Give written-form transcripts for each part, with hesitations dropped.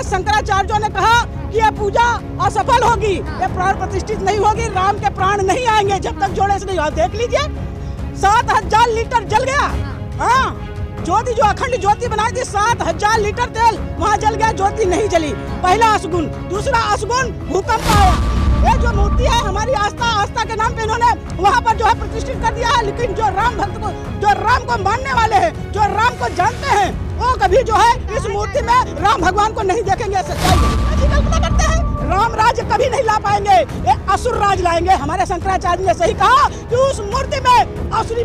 शंकराचार्यों ने कहा कि यह पूजा असफल होगी, ये प्राण प्रतिष्ठित नहीं होगी, राम के प्राण नहीं आएंगे जब तक जोड़े से नहीं हुआ। देख लीजिए 7000 लीटर जल गया। हाँ, ज्योति जो अखंड ज्योति बनाई थी 7000 लीटर तेल वहाँ जल गया, ज्योति नहीं जली। पहला अशगुन। दूसरा अशगुन भूकंप आया। ये जो मूर्ति है हमारी आस्था के नाम पे इन्होंने वहाँ पर जो है प्रतिष्ठित कर दिया है, लेकिन जो राम भक्त को, जो राम को मानने वाले हैं, जो राम को जानते हैं, वो कभी जो है इस मूर्ति में राम भगवान को नहीं देखेंगे। सच्चाई कल्पना करते हैं राम राज्य कभी नहीं ला पाएंगे, ये असुर राज लाएंगे। हमारे शंकराचार्य ने सही कहा कि उस मूर्ति में असुरी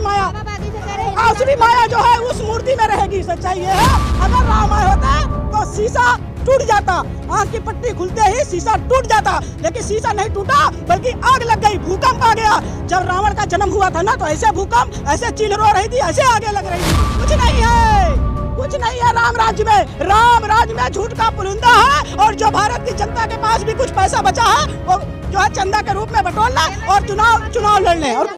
माया जो है उस मूर्ति में रहेगी। सच्चाई ये है, अगर राम आया होता तो शीशा टूट जाता, आँख की पट्टी खुलते ही शीशा टूट जाता, लेकिन शीशा नहीं टूटा बल्कि आग लग गई, भूकंप आ गया। जब रावण का जन्म हुआ था ना तो ऐसे भूकंप, ऐसे चील रो रही थी, ऐसे आगे लग रही थी। कुछ नहीं है राम राज्य में। राम राज्य में झूठ का पुलिंदा है, और जो भारत की जनता के पास भी कुछ पैसा बचा है वो जो है चंदा के रूप में बटोरना और चुनाव लड़ने। और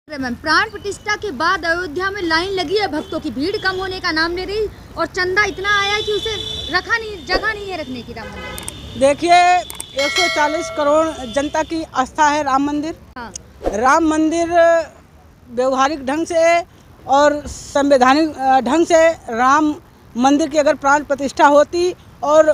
प्राण प्रतिष्ठा के बाद अयोध्या में लाइन लगी है, भक्तों की भीड़ कम होने का नाम ले रही, और चंदा इतना आया कि उसे जगह नहीं है रखने की राम मंदिर। देखिए 140 करोड़ जनता की आस्था है राम मंदिर। हाँ। राम मंदिर व्यवहारिक ढंग से और संवैधानिक ढंग से राम मंदिर की अगर प्राण प्रतिष्ठा होती और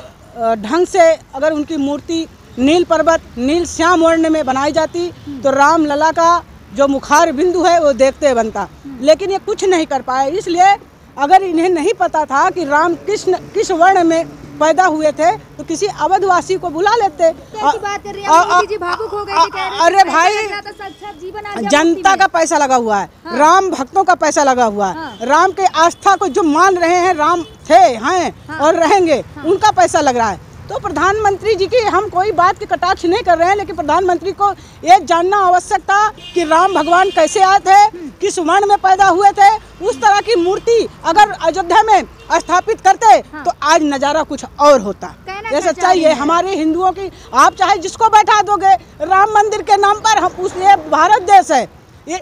ढंग से अगर उनकी मूर्ति नील पर्वत नील श्याम वर्ण में बनाई जाती तो राम लला का जो मुखार बिंदु है वो देखते बनता, लेकिन ये कुछ नहीं कर पाए। इसलिए अगर इन्हें नहीं पता था कि राम किस वर्ण में पैदा हुए थे तो किसी अवधवासी को बुला लेते। बात कर रही हैं, मोदी जी भावुक हो गए थे, कह रहे थे अरे भाई जनता का पैसा लगा हुआ है। हाँ। राम भक्तों का पैसा लगा हुआ है। हाँ। राम के आस्था को जो मान रहे हैं, राम थे हैं। हाँ। और रहेंगे। हाँ। उनका पैसा लग रहा है। तो प्रधानमंत्री जी की हम कोई बात की कटाक्ष नहीं कर रहे हैं, लेकिन प्रधानमंत्री को ये जानना आवश्यक था कि राम भगवान कैसे आए थे, किस वर्ण में पैदा हुए थे। उस तरह की मूर्ति अगर अयोध्या में स्थापित करते। हाँ। तो आज नज़ारा कुछ और होता। ये सच्चाई है हमारे हिंदुओं की। आप चाहे जिसको बैठा दोगे राम मंदिर के नाम पर, हम ये भारत देश है,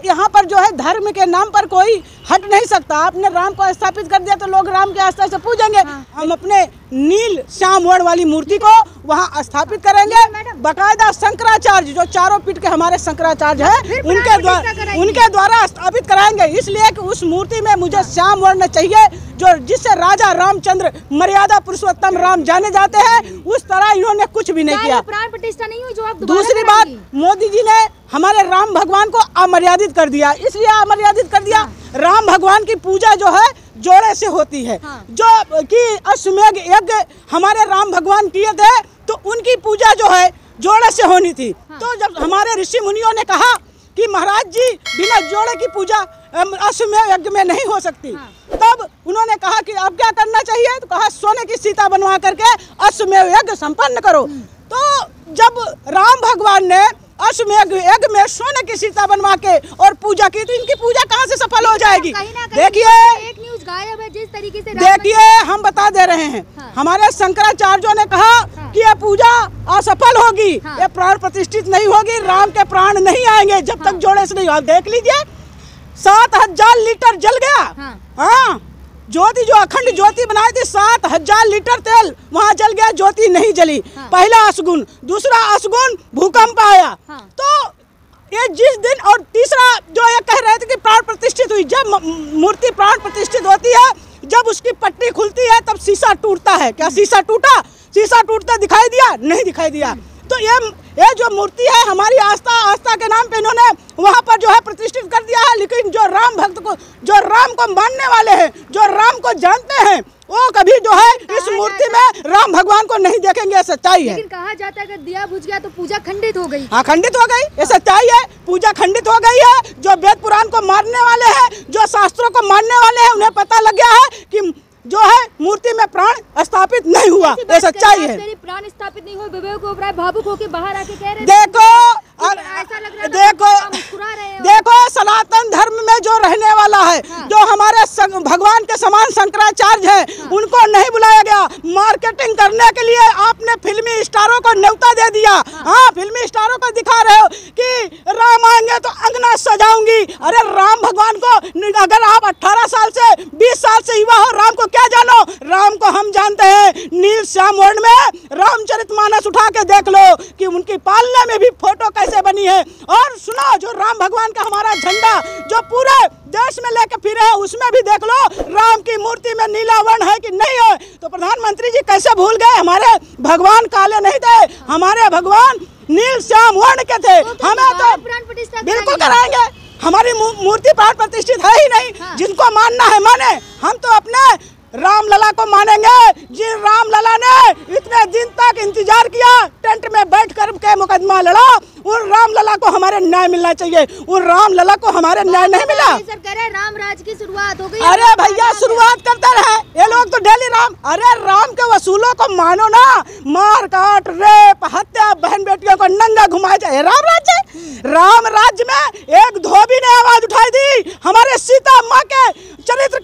यहाँ पर जो है धर्म के नाम पर कोई हट नहीं सकता। आपने राम को स्थापित कर दिया तो लोग राम के आस्था से पूजेंगे। हाँ। हम अपने नील श्याम वर्ण वाली मूर्ति को वहाँ स्थापित करेंगे। बाकायदा शंकराचार्य जो चारों पीठ के हमारे शंकराचार्य हैं उनके द्वारा स्थापित कराएंगे। इसलिए कि उस मूर्ति में मुझे श्याम वर्ण चाहिए, जो जिससे राजा रामचंद्र मर्यादा पुरुषोत्तम राम जाने जाते हैं। उस तरह इन्होंने कुछ भी नहीं किया। प्राण प्रतिष्ठा नहीं हुई जो आप दूसरी बात, मोदी जी ने हमारे राम भगवान को अमर्यादित कर दिया। इसलिए अमर्यादित कर दिया। हाँ। राम भगवान की पूजा जो है जोड़े से होती है। हाँ। जो कि अश्वमेध यज्ञ हमारे राम भगवान किए थे तो उनकी पूजा जो है जोड़े से होनी थी। हाँ। तो जब हमारे ऋषि मुनियों ने कहा कि महाराज जी बिना जोड़े की पूजा अश्वमेध यज्ञ में नहीं हो सकती। हाँ। तब उन्होंने कहा कि अब क्या करना चाहिए, तो कहा सोने की सीता बनवा करके अश्वमेध यज्ञ संपन्न करो। तो जब राम भगवान ने अश्वमेध यज्ञ में सोने की सीता बनवा के और पूजा की तो इनकी पूजा कहाँ से सफल हो जाएगी। देखिए एक न्यूज़ गायब है जिस तरीके से। देखिए हम बता दे रहे हैं। हाँ। हमारे शंकराचार्यों ने कहा। हाँ। कि यह पूजा असफल होगी। हाँ। ये प्राण प्रतिष्ठित नहीं होगी, राम के प्राण नहीं आएंगे जब तक जोड़े से नहीं हुआ। देख लीजिए 7000 लीटर जल गया। हाँ, ज्योति जो अखंड ज्योति बनाई थी 7000 लीटर तेल वहाँ जल गया, ज्योति नहीं जली। हाँ। पहला अशगुन। दूसरा अशगुन भूकंप आया। हाँ। तो ये जिस दिन, और तीसरा जो ये कह रहे थे कि प्राण प्रतिष्ठित हुई, जब मूर्ति प्राण प्रतिष्ठित होती है, जब उसकी पट्टी खुलती है तब शीशा टूटता है। क्या शीशा टूटा? शीशा टूटता दिखाई दिया? नहीं दिखाई दिया। तो ये जो मूर्ति है हमारी आस्था के नाम पे इन्होंने वहाँ पर जो है प्रतिष्ठित कर दिया है, लेकिन जो राम भक्त को, जो राम को मानने वाले हैं, जो राम को जानते हैं, वो कभी जो है इस मूर्ति में राम भगवान को नहीं देखेंगे। सच्चाई है। लेकिन कहा जाता है कि दिया बुझ गया तो पूजा खंडित हो गई। हाँ, खंडित हो गई, ये सच्चाई है। पूजा खंडित हो गई है। जो वेद पुराण को मानने वाले हैं, जो शास्त्रों को मानने वाले हैं, उन्हें पता लग गया है कि जो है मूर्ति में प्राण स्थापित नहीं हुआ। ये सच्चाई है। प्राण स्थापित नहीं हुए, विवेक ओबराय भावुक होकर बाहर आके कह रहे हैं। देखो ऐसा लग रहा है देखो मुस्कुरा रहे हो। देखो सनातन धर्म में जो रहने वाला है, जो हमारे भगवान के समान शंकराचार्य हैं, उनको नहीं बुलाया गया। मार्केटिंग करने के लिए आपने फिल्मी स्टारों को न्योता दे दिया। हाँ, फिल्मी स्टारों को दिखा रहे हो कि राम आएंगे तो अंगना सजाऊंगी। अरे राम भगवान को अगर आप 18 साल से 20 साल से युवा हो, राम को क्या जानो? राम को हम जानते हैं नील श्याम वर्ण में। रामचरितमानस उठा के देख लो कि उनकी पालने में भी फोटो कैसे बनी है। और सुनो, जो राम भगवान का हमारा झंडा जो पूरे देश में लेके फिरे हैं, उसमें भी देख लो राम की मूर्ति में नीला वर्ण है कि नहीं है। तो प्रधानमंत्री जी कैसे भूल गए? हमारे भगवान काले नहीं थे, हमारे भगवान नील श्याम वर्ण के थे। हमें तो बिल्कुल कराएंगे। हमारी मूर्ति प्राण प्रतिष्ठित है ही नहीं। जिनको मानना है माने, हम तो अपने रामलला को मानेंगे। जिन रामलला ने इतने दिन तक इंतजार किया, टेंट में बैठ कर के मुकदमा लड़ा, उन रामलला को हमारे न्याय मिलना चाहिए। उन रामलला को हमारे न्याय नहीं मिला। राम राज की शुरुआत हो गई। अरे भैया, शुरुआत करते रहे ये लोग तो डेली राम। अरे राम के वसूलों को मानो ना। मार काट, रेप, हत्या, बहन बेटियों को नंगा घुमाया जाए, राम राज्य। राम राज्य में एक धोबी ने आवाज उठाई थी। हमारे सीता माँ के चरित्र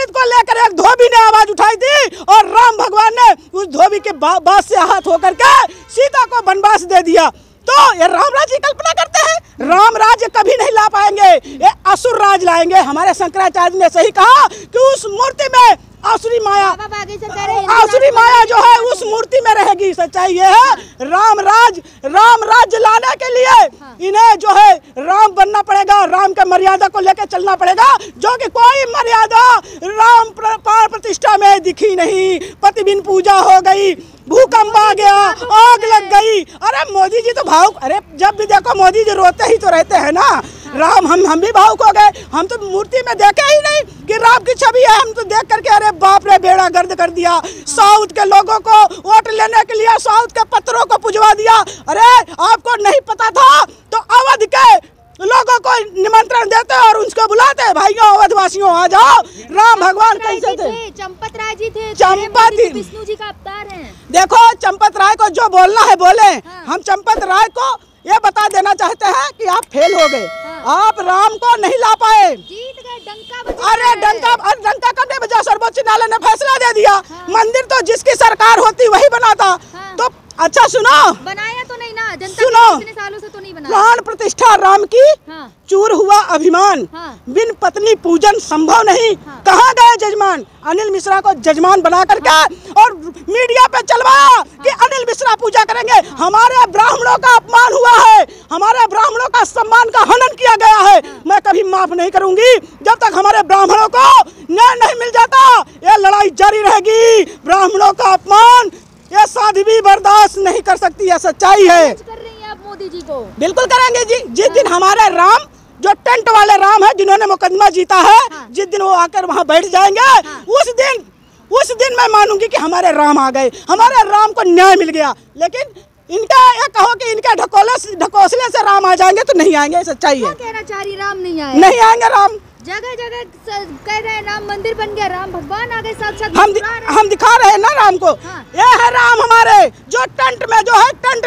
को लेकर एक धोबी ने आवाज उठाई थी, और राम भगवान ने उस धोबी के बात से आहत होकर के सीता को वनवास दे दिया। तो ये राम राज्य की कल्पना करते हैं। राम राज्य कभी नहीं ला पाएंगे, ये असुर राज लाएंगे। हमारे शंकराचार्य ने सही कहा कि उस मूर्ति में आसुरी माया जो है उस मूर्ति में रहेगी। सच्चाई ये है, राम राज्य लाने के लिए इन्हें जो है राम बनना पड़ेगा। राम के मर्यादा को लेकर चलना पड़ेगा, जो कि कोई मर्यादा राम प्राण प्रतिष्ठा में दिखी नहीं। प्रतिबिन पूजा हो गई, भूकंप आ गया, आग लग गई। अरे मोदी जी तो भावुक, अरे जब भी देखो मोदी जी रोते ही तो रहते हैं ना। राम हम भी भावुक हो गए। हम तो मूर्ति में देखे ही नहीं कि राम की छवि है। हम तो देख करके अरे बाप रे, बेड़ा गर्द कर दिया। साउथ के लोगों को वोट लेने के लिए साउथ के पत्थरों को पुजवा दिया। अरे आपको नहीं पता था तो अवध के लोगों को निमंत्रण देते और उनको बुलाते, भाइयों अवधवासियों आ जाओ। राम भगवान कैसे थे? चंपत राय जी थे। चंपत विष्णु जी का अवतार है। देखो, चंपत राय को जो बोलना है बोले। हम चंपत राय को ये बता देना चाहते हैं कि आप फेल हो गए। आप राम को नहीं ला पाए। जीत गए, डंका अरे डंका करने बजा सर्वोच्च न्यायालय ने फैसला दे दिया। मंदिर तो जिसकी सरकार होती वही बनाता। तो अच्छा सुनो, बनाया तो नहीं ना जनता, सुनो, इतने सालों से तो नहीं बनाया। प्राण प्रतिष्ठा राम की, चूर हुआ अभिमान, बिन पत्नी पूजन संभव नहीं। कहाँ गए जजमान? अनिल मिश्रा को जजमान बना करके और मीडिया पे चलवाया कि अनिल मिश्रा पूजा करेंगे। हमारे ब्राह्मणों का अपमान हुआ है, हमारे ब्राह्मणों का सम्मान का हनन किया गया है। मैं कभी माफ नहीं करूंगी जब तक हमारे ब्राह्मणों को न्याय नहीं मिल जाता। ये लड़ाई जारी रहेगी। ब्राह्मणों का अपमान ये साधी भी बर्दाश्त नहीं कर सकती है। सच्चाई है। कर रही हैं आप मोदी जी को? बिल्कुल करेंगे जी। जिस दिन हमारे राम, जो टेंट वाले राम है जिन्होंने मुकदमा जीता है, जिस दिन वो आकर वहाँ बैठ जाएंगे, उस दिन मैं मानूंगी कि हमारे राम आ गए, हमारे राम को न्याय मिल गया। लेकिन इनका ये कहो कि इनके ढकोसले से राम आ जाएंगे तो नहीं आएंगे। सच्चाई है। कहना चाह रही राम नहीं आए, नहीं आएंगे राम। जगह जगह कह रहे हैं राम मंदिर बन गया, राम भगवान आ गए साक्षात। हम दिखा रहे हैं ना राम को। ये है राम हमारे, जो टेंट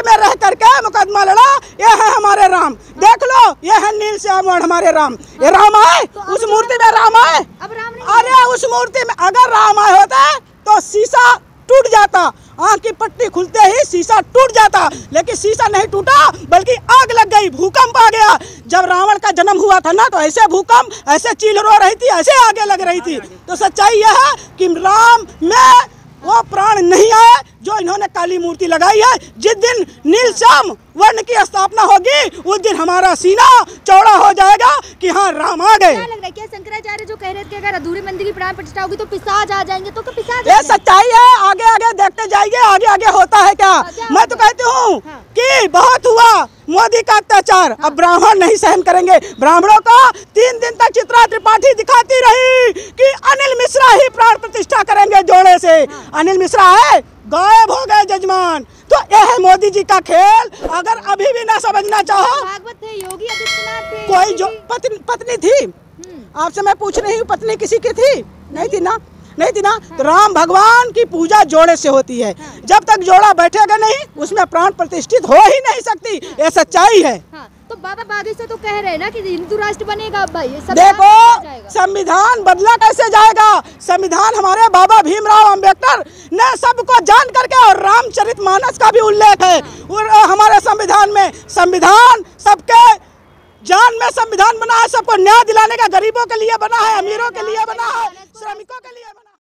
में रह करके मुकदमा लड़ा। ये है हमारे राम। देख लो, ये है नील श्याम वर्ण हमारे राम। ये राम आए, उस मूर्ति में राम आए। अरे उस मूर्ति में अगर राम आए होते तो शीशा टूट जाता। आँख की पट्टी खुलते ही शीशा टूट जाता, लेकिन शीशा नहीं टूटा बल्कि आग लग गई, भूकंप आ गया। जब रावण का जन्म हुआ था ना, तो ऐसे भूकंप, ऐसे चील रो रही थी, ऐसे आगे लग रही थी। तो सच्चाई यह है कि राम में वो प्राण नहीं आए जो इन्होंने काली मूर्ति लगाई है। जिस दिन नील श्याम वर्ण की स्थापना होगी, उस दिन हमारा सीना चौड़ा हो जाएगा कि हाँ राम आ गए। क्या लग रहा है? क्या शंकराचार्य जो कह रहे थे अगर अधूरी मंदिर की प्राण प्रतिष्ठा होगी तो पिशाच आ जाएंगे? तो पिशाच, ये सच्चाई है। आगे आगे देखते जाइए, आगे आगे होता है क्या। मैं तो कहती हूँ कि बहुत हुआ मोदी का अत्याचार, अब ब्राह्मण नहीं सहन करेंगे। ब्राह्मणों को 3 दिन तक चित्रा त्रिपाठी दिखाती रही कि अनिल मिश्रा ही प्राण प्रतिष्ठा करेंगे जोड़े से। अनिल मिश्रा है, गायब हो गए जजमान। तो यह है मोदी जी का खेल। अगर अभी भी ना समझना चाहो, भागवत थे, योगी आदित्यनाथ थे, कोई जो पत्नी थी, आपसे मैं पूछ रही हूँ, पत्नी किसी की थी? नहीं थी ना। नहीं थी ना, तो राम भगवान की पूजा जोड़े से होती है। जब तक जोड़ा बैठेगा नहीं उसमें प्राण प्रतिष्ठित हो ही नहीं सकती, ये सच्चाई है। तो बाबा बागी से तो कह रहे हैं ना कि हिंदू राष्ट्र बनेगा। अब भाई देखो संविधान बदला कैसे जाएगा? संविधान हमारे बाबा भीमराव अंबेडकर ने सबको जान करके, और रामचरितमानस का भी उल्लेख है और हमारे संविधान में। संविधान सबके जान में संविधान बना है, सबको न्याय दिलाने का, गरीबों के लिए बना है, अमीरों के लिए बना है, श्रमिकों के लिए बना है।